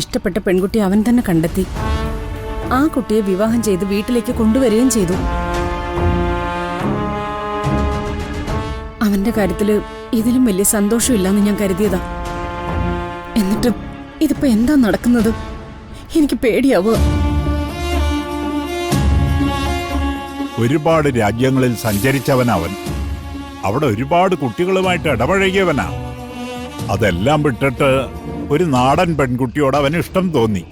ഇഷ്ടപ്പെട്ട പെൺകുട്ടി അവൻ തന്നെ കണ്ടെത്തി. ആ കുട്ടിയെ വിവാഹം ചെയ്ത് വീട്ടിലേക്ക് കൊണ്ടുവരികയും ചെയ്തു. അവന്റെ കാര്യത്തില് ഇതിലും വലിയ സന്തോഷമില്ലാന്ന് ഞാൻ കരുതിയതാ. എന്നിട്ടും ഇതിപ്പോ എന്താ നടക്കുന്നത്? എനിക്ക് പേടിയാവുക. ഒരുപാട് രാജ്യങ്ങളിൽ സഞ്ചരിച്ചവനവൻ. അവിടെ ഒരുപാട് കുട്ടികളുമായിട്ട് ഇടപഴകിയവനാ. അതെല്ലാം വിട്ടിട്ട് ഒരു നാടൻ പെൺകുട്ടിയോട് അവന് ഇഷ്ടം തോന്നി.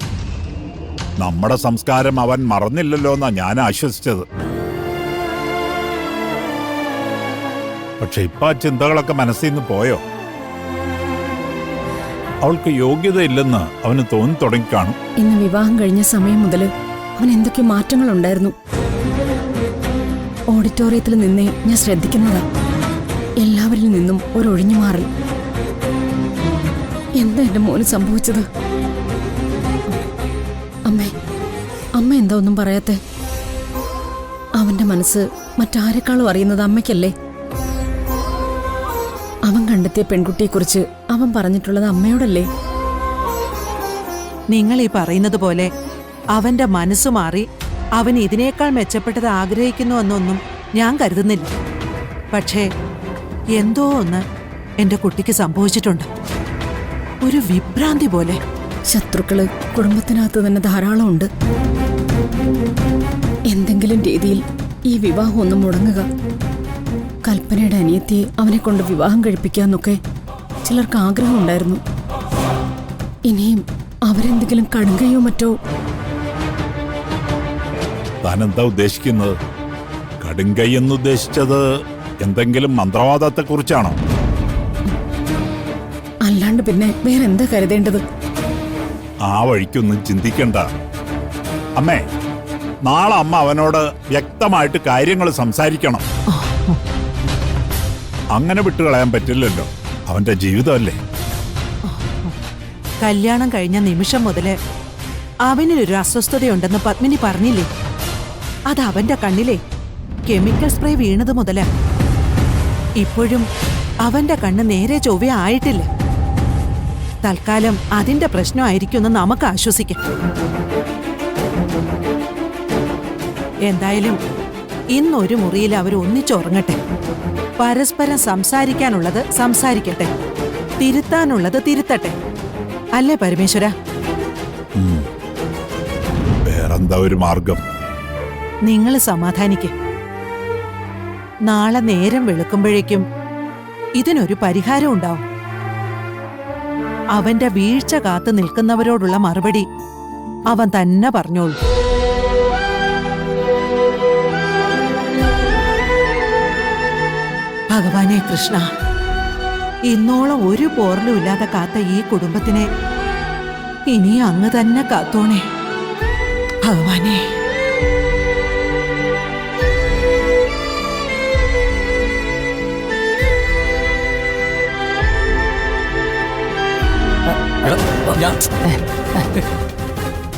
നമ്മുടെ സംസ്കാരം അവൻ മറന്നില്ലല്ലോ എന്നാ ഞാൻ ആശ്വസിച്ചത്. പക്ഷെ ഇപ്പൊ ആ ചിന്തകളൊക്കെ മനസ്സിൽ നിന്ന് പോയോ? അവൾക്ക് യോഗ്യതയില്ലെന്ന് അവന് തോന്നി തുടങ്ങിക്കാണും. ഇന്ന് വിവാഹം കഴിഞ്ഞ സമയം മുതല് അവൻ എന്തൊക്കെ മാറ്റങ്ങൾ ഉണ്ടായിരുന്നു. ഓഡിറ്റോറിയത്തിൽ നിന്നേ ഞാൻ ശ്രദ്ധിക്കുന്നതാ. എല്ലാവരിൽ നിന്നും ഒരു ഒഴിഞ്ഞുമാറൽ. എന്താ എന്റെ മോന് സംഭവിച്ചത്? അമ്മ എന്താ ഒന്നും പറയാത്തെ? അവന്റെ മനസ്സ് മറ്റാരെക്കാളും അറിയുന്നത് അമ്മയ്ക്കല്ലേ? അവൻ കണ്ടെത്തിയ പെൺകുട്ടിയെക്കുറിച്ച് അവൻ പറഞ്ഞിട്ടുള്ളത് അമ്മയോടല്ലേ? നിങ്ങൾ ഈ പറയുന്നത് പോലെ അവന്റെ മനസ്സു മാറി അവൻ ഇതിനേക്കാൾ മെച്ചപ്പെട്ടത് ആഗ്രഹിക്കുന്നുവെന്നൊന്നും ഞാൻ കരുതുന്നില്ല. പക്ഷേ എന്തോ ഒന്ന് എന്റെ കുട്ടിക്ക് സംഭവിച്ചിട്ടുണ്ട്. ഒരു വിഭ്രാന്തി പോലെ. ശത്രുക്കള് കുടുംബത്തിനകത്ത് തന്നെ ധാരാളം ഉണ്ട്. എന്തെങ്കിലും രീതിയിൽ ഈ വിവാഹം ഒന്ന് മുടങ്ങുക. കൽപ്പനയുടെ അനിയത്തിയെ അവനെ കൊണ്ട് വിവാഹം കഴിപ്പിക്കാന്നൊക്കെ ചിലർക്ക് ആഗ്രഹമുണ്ടായിരുന്നു. ഇനിയും അവരെന്തെങ്കിലും കടുങ്കയോ മറ്റോ. താനെന്താ ഉദ്ദേശിക്കുന്നത്? കടുങ്കൈ എന്നുദ്ദേശിച്ചത് എന്തെങ്കിലും മന്ത്രവാദത്തെ കുറിച്ചാണോ? അല്ലാണ്ട് പിന്നെ വേറെന്താ കരുതേണ്ടത്? ആ വഴിക്കൊന്നും ചിന്തിക്കണ്ട അമ്മേ. നാളെ അമ്മ അവനോട് വ്യക്തമായിട്ട് കാര്യങ്ങൾ സംസാരിക്കണം. അങ്ങനെ വിട്ടുകളയാൻ പറ്റില്ലല്ലോ, അവന്റെ ജീവിതമല്ലേ. കല്യാണം കഴിഞ്ഞ നിമിഷം മുതല് അവനിലൊരു അസ്വസ്ഥതയുണ്ടെന്ന് പത്മിനി പറഞ്ഞില്ലേ? അത് അവന്റെ കണ്ണിലെ കെമിക്കൽ സ്പ്രേ വീണത് മുതല ഇപ്പോഴും അവന്റെ കണ്ണ് നേരെ ചൊവ്വ ആയിട്ടില്ല. തൽക്കാലം അതിന്റെ പ്രശ്നമായിരിക്കുമെന്ന് നമുക്ക് ആശ്വസിക്കാം. എന്തായാലും ഇന്നൊരു മുറിയിൽ അവർ ഒന്നിച്ചുറങ്ങട്ടെ. പരസ്പരം സംസാരിക്കാനുള്ളത് സംസാരിക്കട്ടെ, തിരുത്താനുള്ളത് തിരുത്തട്ടെ. അല്ലേ പരമേശ്വര? വേറെന്താ ഒരു മാർഗം? നിങ്ങൾ സമാധാനിക്ക്. നാളെ നേരം വെളുക്കുമ്പോഴേക്കും ഇതിനൊരു പരിഹാരം ഉണ്ടാവും. അവന്റെ വീഴ്ച കാത്തു നിൽക്കുന്നവരോടുള്ള മറുപടി അവൻ തന്നെ പറഞ്ഞോളൂ. ഭഗവാനെ കൃഷ്ണ, ഇന്നോളം ഒരു പോറലും ഇല്ലാതെ കാത്ത ഈ കുടുംബത്തിനെ ഇനി അങ്ങ് തന്നെ കാത്തോണേ ഭഗവാനെ.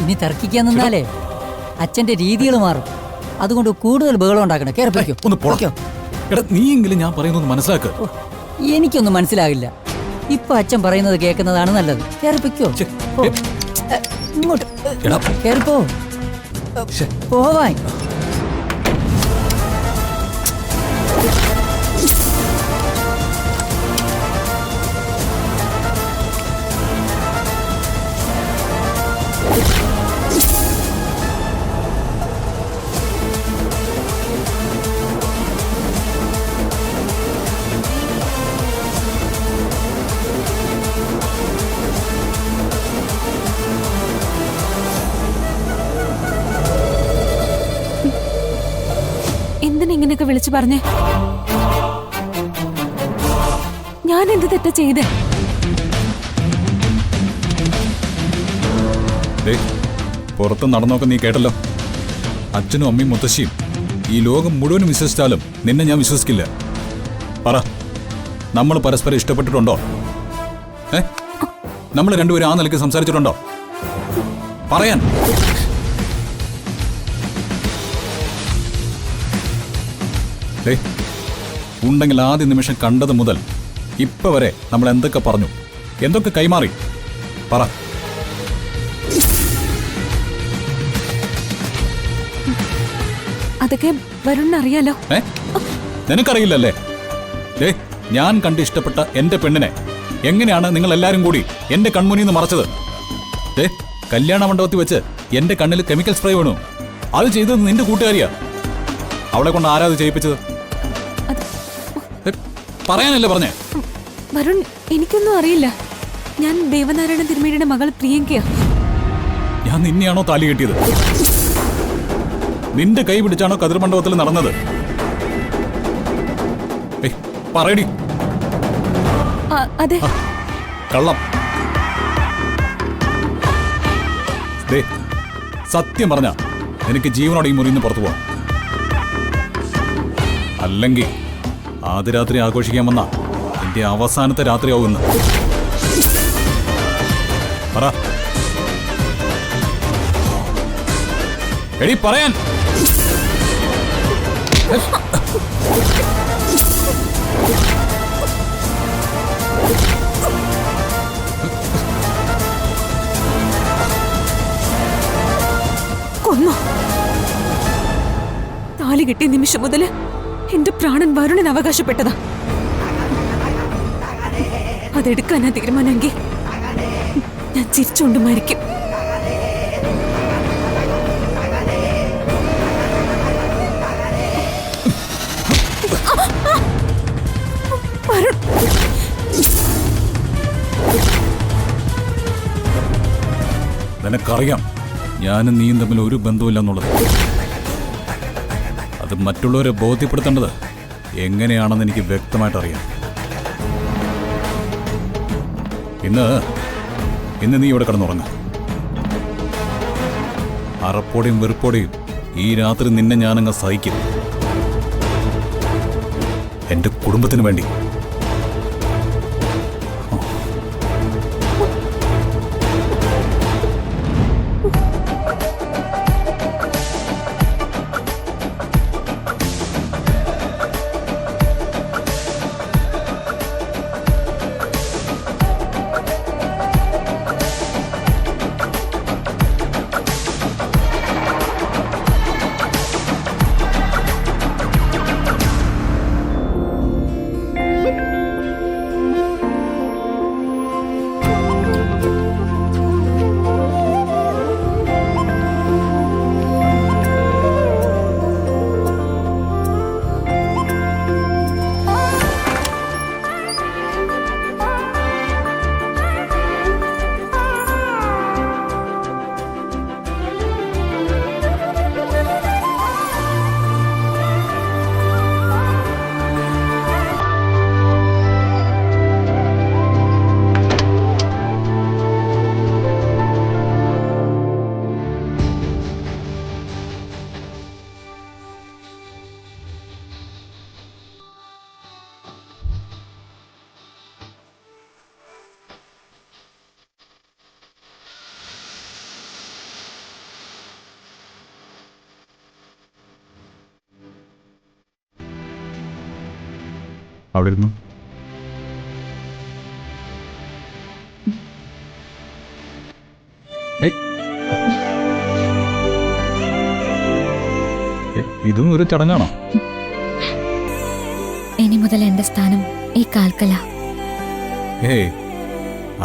ഇനി തർക്കിക്കാൻ നിന്നാലേ അച്ഛന്റെ രീതികൾ മാറും. അതുകൊണ്ട് കൂടുതൽ ബഹളം ഉണ്ടാക്കണം. നീയെങ്കിലും ഞാൻ പറയുന്നത് മനസ്സിലാക്കുക. എനിക്കൊന്നും മനസ്സിലാകില്ല. ഇപ്പൊ അച്ഛൻ പറയുന്നത് കേൾക്കുന്നതാണ് നല്ലത്. കേറിപ്പിക്കോ? ഇങ്ങോട്ട് കേറിപ്പോ. പോവാൻ എന്തിനിങ്ങനെയൊക്കെ വിളിച്ചു പറഞ്ഞേ? ഞാൻ എന്ത് തെറ്റാ ചെയ്തേ? പുറത്ത് നടന്നൊക്കെ നീ കേട്ടല്ലോ. അച്ഛനും അമ്മയും മുത്തശ്ശിയും ഈ ലോകം മുഴുവനും വിശ്വസിച്ചാലും നിന്നെ ഞാൻ വിശ്വസിക്കില്ല. പറ, നമ്മൾ പരസ്പരം ഇഷ്ടപ്പെട്ടിട്ടുണ്ടോ? നമ്മൾ രണ്ടുപേരും ആ നിലയ്ക്ക് സംസാരിച്ചിട്ടുണ്ടോ? പറയാൻ. ഉണ്ടെങ്കിൽ ആദ്യ നിമിഷം കണ്ടത് മുതൽ ഇപ്പൊ വരെ നമ്മൾ എന്തൊക്കെ പറഞ്ഞു, എന്തൊക്കെ കൈമാറി? പറ. അതൊക്കെ വരുണിനറിയാലോ. നിനക്കറിയില്ലല്ലേ? ഞാൻ കണ്ട് ഇഷ്ടപ്പെട്ട എന്റെ പെണ്ണിനെ എങ്ങനെയാണ് നിങ്ങൾ എല്ലാരും കൂടി എന്റെ കൺമുന്നിൽ നിന്ന് മറച്ചത്? കല്യാണ മണ്ഡപത്തിൽ വെച്ച് എന്റെ കണ്ണിൽ കെമിക്കൽ സ്പ്രേ വീണു. അത് ചെയ്തത് നിന്റെ കൂട്ടുകാരിയാ. അവളെ കൊണ്ട് ആരാ അത് ചെയ്യിപ്പിച്ചത്? പറയാനല്ലേ പറഞ്ഞേ? വരുൺ, എനിക്കൊന്നും അറിയില്ല. ഞാൻ ദേവനാരായണ തിരുമേനിയുടെ മകൾ പ്രിയങ്കയാ. ഞാൻ നിന്നെയാണോ താലി കെട്ടിയത്? നിന്റെ കൈ പിടിച്ചാണോ കതിർമണ്ഡപത്തിൽ നടന്നത്? പറയടി. അതെ. കള്ളം. സത്യം പറഞ്ഞ എനിക്ക് ജീവനോടെ ഈ മുറിയിൽ നിന്ന് പുറത്തു പോവാം. അല്ലെങ്കിൽ ആദ്യ രാത്രി ആഘോഷിക്കാൻ വന്ന എന്റെ അവസാനത്തെ രാത്രിയാവുമെന്ന് പറ. എടി പറയാൻ. കൊന്നു. താലി കെട്ടിയ നിമിഷം മുതല് എന്റെ പ്രാണൻ വരുണിന് അവകാശപ്പെട്ടതാ. അതെടുക്കാനാ തീരുമാനമെങ്കിൽ ഞാൻ ചിരിച്ചുകൊണ്ട് മരിക്കും. നിനക്കറിയാം ഞാനും നീയും തമ്മിൽ ഒരു ബന്ധമില്ലെന്നുള്ളത്. അത് മറ്റുള്ളവരെ ബോധ്യപ്പെടുത്തേണ്ടത് എങ്ങനെയാണെന്ന് എനിക്ക് വ്യക്തമായിട്ടറിയാം. ഇന്ന് നീ ഇവിടെ കിടന്നുറങ്ങ. അറപ്പോടെയും വെറുപ്പോടെയും ഈ രാത്രി നിന്നെ ഞാനങ്ങ് സഹിക്കും. എന്റെ കുടുംബത്തിന് വേണ്ടി. അവിടെ ഇരുന്നു. ഇതും ഒരു ചടങ്ങാണോ? ഇനി മുതൽ എന്റെ സ്ഥാനം ഈ കാൽക്കല.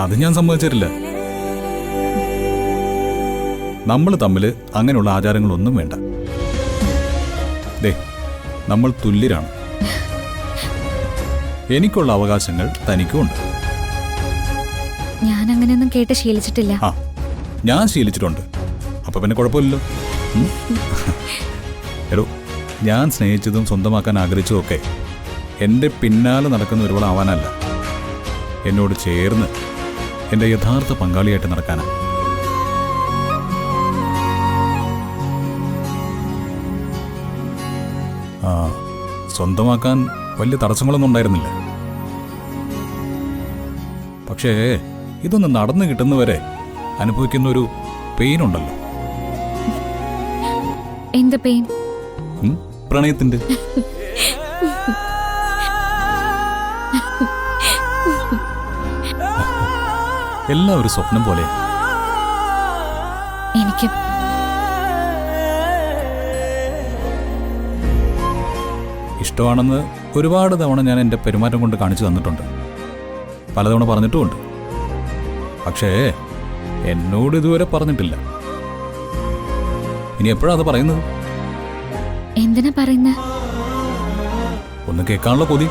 അത് ഞാൻ സമ്മതിച്ചിട്ടില്ല. നമ്മൾ തമ്മിൽ അങ്ങനെയുള്ള ആചാരങ്ങളൊന്നും വേണ്ട. നമ്മൾ തുല്യരാണ്. എനിക്കുള്ള അവകാശങ്ങൾ തനിക്കുമുണ്ട്. ഞാൻ അങ്ങനെയൊന്നും കേട്ട് ശീലിച്ചിട്ടില്ല. ഞാൻ ശീലിച്ചിട്ടുണ്ട്. അപ്പൊ പിന്നെ കുഴപ്പമില്ലല്ലോ. എടോ, ഞാൻ സ്നേഹിച്ചതും സ്വന്തമാക്കാൻ ആഗ്രഹിച്ചതും ഒക്കെ എൻ്റെ പിന്നാലെ നടക്കുന്ന ഒരുവളാവാനല്ല, എന്നോട് ചേർന്ന് എൻ്റെ യഥാർത്ഥ പങ്കാളിയായിട്ട് നടക്കാനാണ്. സ്വന്തമാക്കാൻ വലിയ തടസ്സങ്ങളൊന്നും ഉണ്ടായിരുന്നില്ല. പക്ഷേ ഇതൊന്ന് നടന്നു കിട്ടുന്നവരെ അനുഭവിക്കുന്ന ഒരു പെയിൻ ഉണ്ടല്ലോ. എന്ത് പെയിൻ? പ്രണയത്തിന്റെ. എല്ലാം ഒരു സ്വപ്നം പോലെ. എനിക്ക് ഇഷ്ടമാണെന്ന് ഒരുപാട് തവണ ഞാൻ എൻ്റെ പെരുമാറ്റം കൊണ്ട് കാണിച്ചു തന്നിട്ടുണ്ട്, പലതവണ പറഞ്ഞിട്ടുമുണ്ട്. പക്ഷേ എന്നോട് ഇതുവരെ പറഞ്ഞിട്ടില്ല. ഇനി എപ്പോഴാണ് അത് പറയുന്നത്? എന്തിനാ പറയുന്നത്? ഒന്ന് കേൾക്കാനുള്ള കൊതി.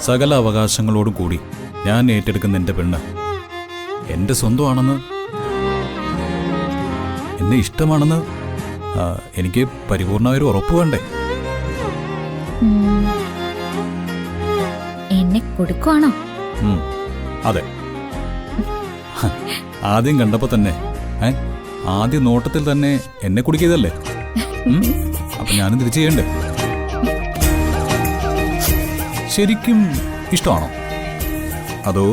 സകല അവകാശങ്ങളോടും കൂടി ഞാൻ ഏറ്റെടുക്കുന്ന എൻ്റെ പെണ്ണ് എൻ്റെ സ്വന്തമാണെന്ന്, എന്നെ ഇഷ്ടമാണെന്ന് എനിക്ക് പരിപൂർണമായൊരു ഉറപ്പ് വേണ്ടേ? എന്നെ കൊടുക്കുവാണോ? അതെ. ആദ്യം കണ്ടപ്പോ തന്നെ, ആദ്യ നോട്ടത്തിൽ തന്നെ എന്നെ കുടിക്കിയതല്ലേ? അപ്പൊ ഞാനും തിരിച്ചു ചെയ്യണ്ടേ? ശരിക്കും ഇഷ്ടമാണോ? അതോ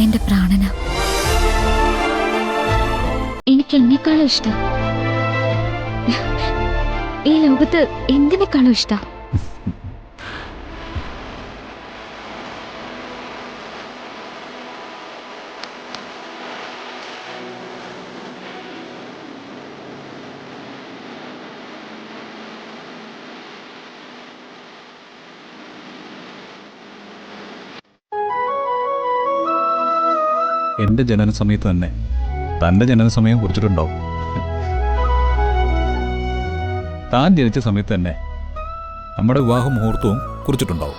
എന്റെ പ്രാണന, എനിക്ക് എന്നെക്കാളും ഇഷ്ടം, ഈ ലോകത്ത് എന്തിനേക്കാളും ഇഷ്ടം. എന്റെ ജനന സമയത്ത് തന്നെ തന്റെ ജനന സമയം കുറിച്ചിട്ടുണ്ടാവും. താൻ ജനിച്ച സമയത്ത് തന്നെ നമ്മുടെ വിവാഹ മുഹൂർത്തവും കുറിച്ചിട്ടുണ്ടാവും.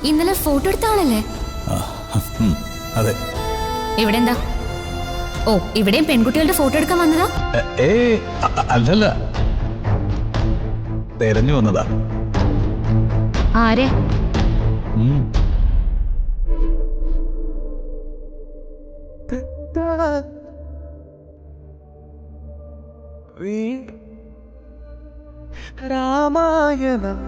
ഇന്നലെ ഫോട്ടോ എടുത്ത ആളല്ലേ? അതെ. ഇവിടെ എന്താ? ഓ, ഇവിടെയും പെൺകുട്ടികളുടെ ഫോട്ടോ എടുക്കാൻ വന്നതാ? അല്ലല്ല, തെരഞ്ഞു വന്നതാ. ആരെ? രാമായണം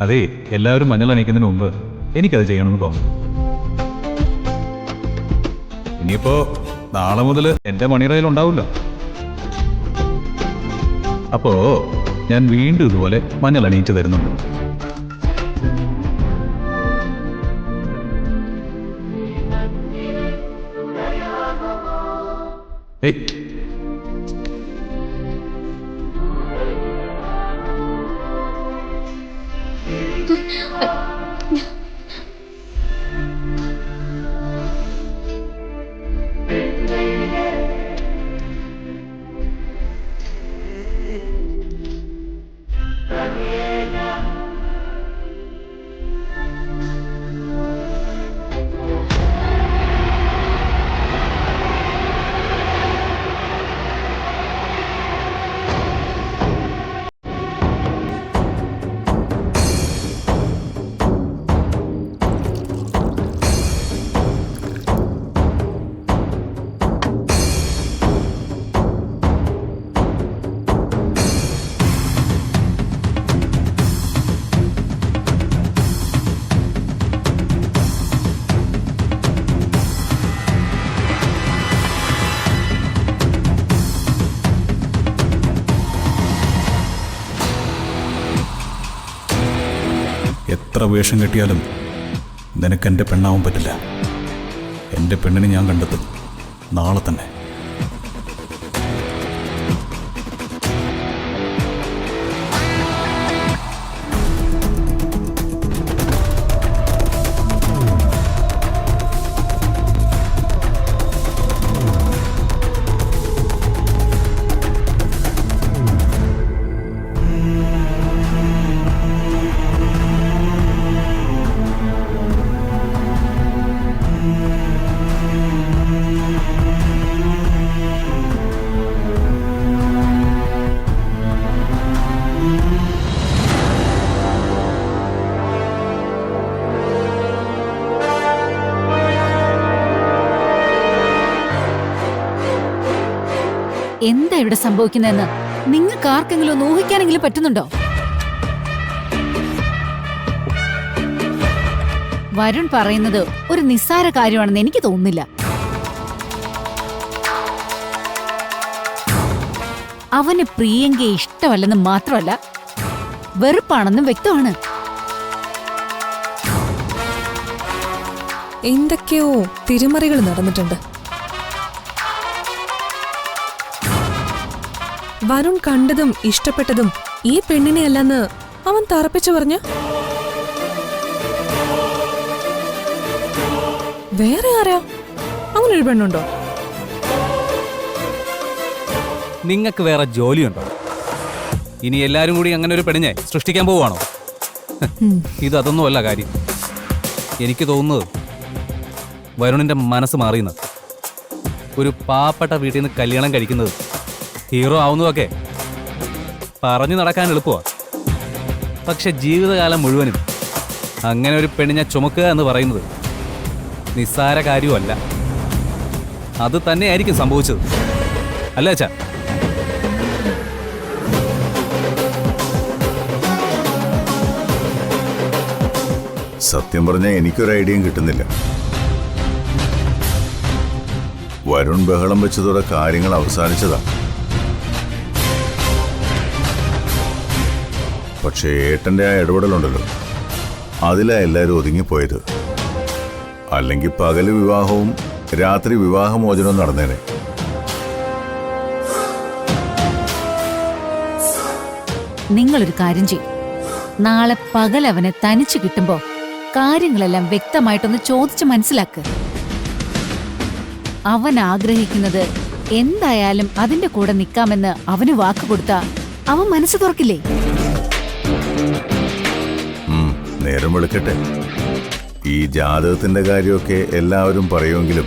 അതെ, എല്ലാവരും മഞ്ഞൾ അണിക്കുന്നതിന് മുമ്പ് എനിക്കത് ചെയ്യണമെന്ന് തോന്നുന്നു. ഇനിയിപ്പോ നാളെ മുതൽ എന്റെ മണിറയിൽ ഉണ്ടാവില്ല. അപ്പോ ഞാൻ വീണ്ടും ഇതുപോലെ മഞ്ഞൾ അണിയിച്ചു തരുന്നുണ്ട്. വേഷം കെട്ടിയാലും നിനക്കെൻ്റെ പെണ്ണാവാൻ പറ്റില്ല. എൻ്റെ പെണ്ണിനെ ഞാൻ കണ്ടെത്തും, നാളെ തന്നെ. എന്താ ഇവിടെ സംഭവിക്കുന്നതെന്ന് നിങ്ങൾക്ക് ആർക്കെങ്കിലും ഒന്ന് ഊഹിക്കാനെങ്കിലും പറ്റുന്നുണ്ടോ? വരുൺ പറയുന്നത് ഒരു നിസ്സാര കാര്യമാണെന്ന് എനിക്ക് തോന്നുന്നില്ല. അവന് പ്രിയങ്കയെ ഇഷ്ടമല്ലെന്ന് മാത്രമല്ല, വെറുപ്പാണെന്നും വ്യക്തമാണ്. എന്തൊക്കെയോ തിരിമറികൾ നടന്നിട്ടുണ്ട്. വരുൺ കണ്ടതും ഇഷ്ടപ്പെട്ടതും ഈ പെണ്ണിനെ അല്ലെന്ന് അവൻ തറപ്പിച്ചു പറഞ്ഞ വേറെ ആരാ? അവനൊരു പെണ്ണുണ്ടോ? നിങ്ങൾക്ക് വേറെ ജോലിയുണ്ടോ? ഇനി എല്ലാരും കൂടി അങ്ങനെ ഒരു പെണ്ണിനെ സൃഷ്ടിക്കാൻ പോവുകയാണോ? അതൊന്നുമല്ല കാര്യം. എനിക്ക് തോന്നുന്നത് വരുണിന്റെ മനസ്സ് മാറിയെന്ന്. ഒരു പാവപ്പെട്ട വീട്ടിൽ നിന്ന് കല്യാണം കഴിക്കുന്നത് ഹീറോ ആവുന്നതൊക്കെ പറഞ്ഞു നടക്കാൻ എളുപ്പമാണ്. പക്ഷെ ജീവിതകാലം മുഴുവനും അങ്ങനെ ഒരു പെണ്ണിനെ ചുമക്കുക എന്ന് പറയുന്നത് നിസ്സാര കാര്യമല്ല. അത് തന്നെയായിരിക്കും സംഭവിച്ചത്, അല്ലേ അച്ഛാ? സത്യം പറഞ്ഞാൽ എനിക്കൊരു ഐഡിയയും കിട്ടുന്നില്ല. വരുൺ ബഹളം വെച്ചതോടെ കാര്യങ്ങൾ അവസാനിച്ചതാ. പക്ഷേ ഏട്ടൻ്റെ ആ ഇടപെടലുണ്ടല്ലോ, അതിലാ എല്ലാവരും ഒതുങ്ങിപ്പോയത്. അല്ലെങ്കിൽ പകല് വിവാഹവും രാത്രി വിവാഹമോചനവും നടന്നേനെ. നിങ്ങളൊരു കാര്യം ചെയ്യും, നാളെ പകൽ അവനെ തനിച്ചു കിട്ടുമ്പോ കാര്യങ്ങളെല്ലാം വ്യക്തമായിട്ടൊന്ന് ചോദിച്ച് മനസ്സിലാക്ക്. അവൻ ആഗ്രഹിക്കുന്നത് എന്തായാലും അതിന്റെ കൂടെ നിൽക്കാമെന്ന് അവന് വാക്ക് കൊടുത്താ അവൻ മനസ്സ് തുറക്കില്ലേ? നേരം വെളുക്കട്ടെ. ഈ ജാതകത്തിന്റെ കാര്യമൊക്കെ എല്ലാവരും പറയുമെങ്കിലും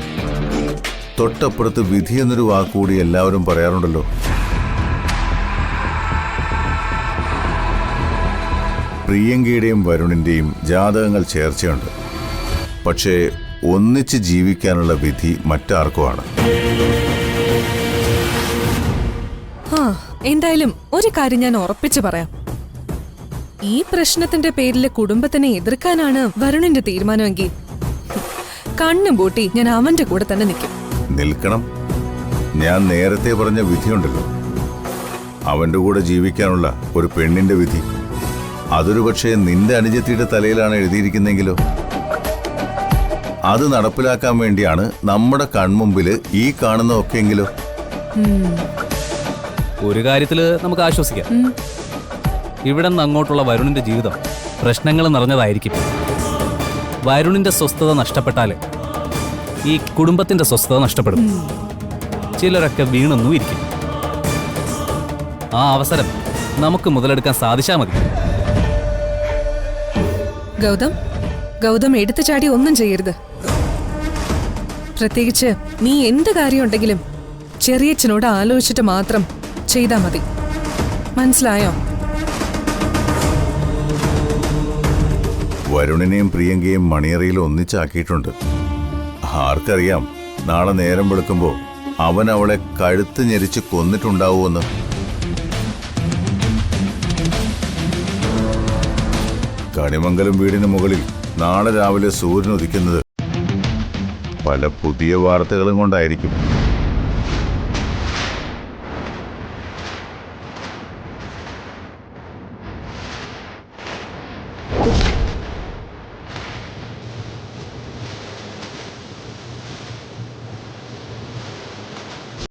തൊട്ടപ്പുറത്ത് വിധി എന്നൊരു വാക്കുകൂടി എല്ലാവരും പറയാറുണ്ടല്ലോ. പ്രിയങ്കയുടെയും വരുണിന്റെയും ജാതകങ്ങൾ ചേർച്ചയുണ്ട്. പക്ഷേ ഒന്നിച്ച് ജീവിക്കാനുള്ള വിധി മറ്റാർക്കുമാണ്. എന്തായാലും ഒരു കാര്യം ഞാൻ ഉറപ്പിച്ചു പറയാം. ഈ പ്രശ്നത്തിന്റെ പേരിൽ കുടുംബത്തിനെ എതിർക്കാനാണ് വരുണിന്റെ തീരുമാനമെങ്കിൽ കണ്ണും പൂട്ടി ഞാൻ അവന്റെ കൂടെ തന്നെ നിൽക്കണം. ഞാൻ നേരത്തെ പറഞ്ഞ വിധിയുണ്ടല്ലോ, അവന്റെ കൂടെ ജീവിക്കാനുള്ള ഒരു പെണ്ണിന്റെ വിധി. അതൊരു പക്ഷേ നിന്റെ അനുജത്തിയുടെ തലയിലാണ് എഴുതിയിരിക്കുന്നെങ്കിലോ? അത് നടപ്പിലാക്കാൻ വേണ്ടിയാണ് നമ്മുടെ കൺമുമ്പില് ഈ കാണുന്നതൊക്കെയെങ്കിലോ? ഒരു കാര്യത്തില് നമുക്ക് ആശ്വസിക്കാം. ഇവിടെ നിന്ന് അങ്ങോട്ടുള്ള വരുണിന്റെ ജീവിതം പ്രശ്നങ്ങൾ നിറഞ്ഞതായിരിക്കും. വരുണിന്റെ സ്വസ്ഥത നഷ്ടപ്പെട്ടാല് ഈ കുടുംബത്തിന്റെ സ്വസ്ഥത നഷ്ടപ്പെടും. ചിലരൊക്കെ വീണൊന്നും ഇരിക്കും. ആ അവസരം നമുക്ക് മുതലെടുക്കാൻ സാധിച്ചാൽ മതി. ഗൗതം എടുത്തു ചാടി ഒന്നും ചെയ്യരുത്. പ്രത്യേകിച്ച് നീ എന്ത് കാര്യമുണ്ടെങ്കിലും ചെറിയച്ഛനോട് ആലോചിച്ചിട്ട് മാത്രം ചെയ്താൽ മതി. മനസ്സിലായോ? വരുണിനെയും പ്രിയങ്കയും മണിയറയിൽ ഒന്നിച്ചാക്കിയിട്ടുണ്ട്. ആർക്കറിയാം നാളെ നേരം വെളുക്കുമ്പോൾ അവൻ അവളെ കഴുത്ത് ഞെരിച്ച് കൊന്നിട്ടുണ്ടാവുമെന്ന്. കണിമംഗലം വീടിന് മുകളിൽ നാളെ രാവിലെ സൂര്യൻ ഉദിക്കുന്നത് പല പുതിയ വാർത്തകളും കൊണ്ടായിരിക്കും.